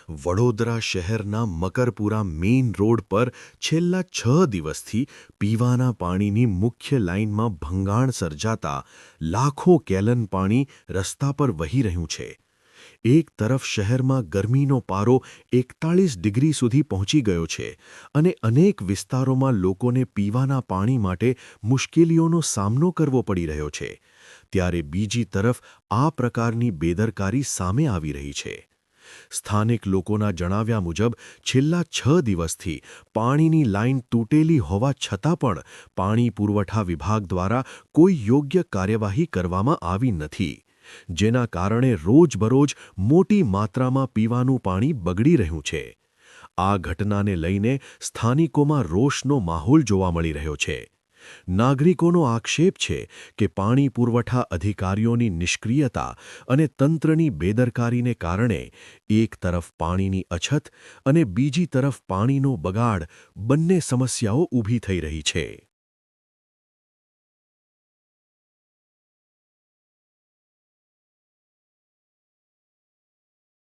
વડોદરા શહેરના Makarpura main road પર છેલ્લા 6 દિવસથી પીવાના પાણીની મુખ્ય લાઇનમાં ભંગાણ સર્જાતા લાખો ગેલન પાણી રસ્તા પર વહી રહ્યું છે. એક તરફ શહેરમાં ગરમીનો પારો 41 ડિગ્રી સુધી પહોંચી ગયો છે અને અનેક વિસ્તારોમાં લોકોને પીવાના પાણી માટે મુશ્કેલીઓનો સામનો કરવો પડી રહ્યો છે, ત્યારે બીજી તરફ આ પ્રકારની બેદરકારી સામે આવી રહી છે. સ્થાનિક લોકોના જણાવ્યા મુજબ છેલ્લા 6 દિવસથી પાણીની લાઇન તૂટેલી હોવા છતાં પણ પાણી પુરવઠા વિભાગ દ્વારા કોઈ યોગ્ય કાર્યવાહી કરવામાં આવી નથી, જેના કારણે રોજબરોજ મોટી માત્રામાં પીવાનું પાણી બગડી રહ્યું છે. આ ઘટનાને લઈને સ્થાનિકોમાં રોષનો માહોલ જોવા મળી રહ્યો છે. નાગરિકોનો આક્ષેપ છે કે પાણી પુરવઠા અધિકારીઓની નિષ્ક્રિયતા અને તંત્રની બેદરકારીને કારણે એક તરફ પાણીની અછત અને બીજી તરફ પાણીનો બગાડ બંને સમસ્યાઓ ઊભી થઈ રહી છે.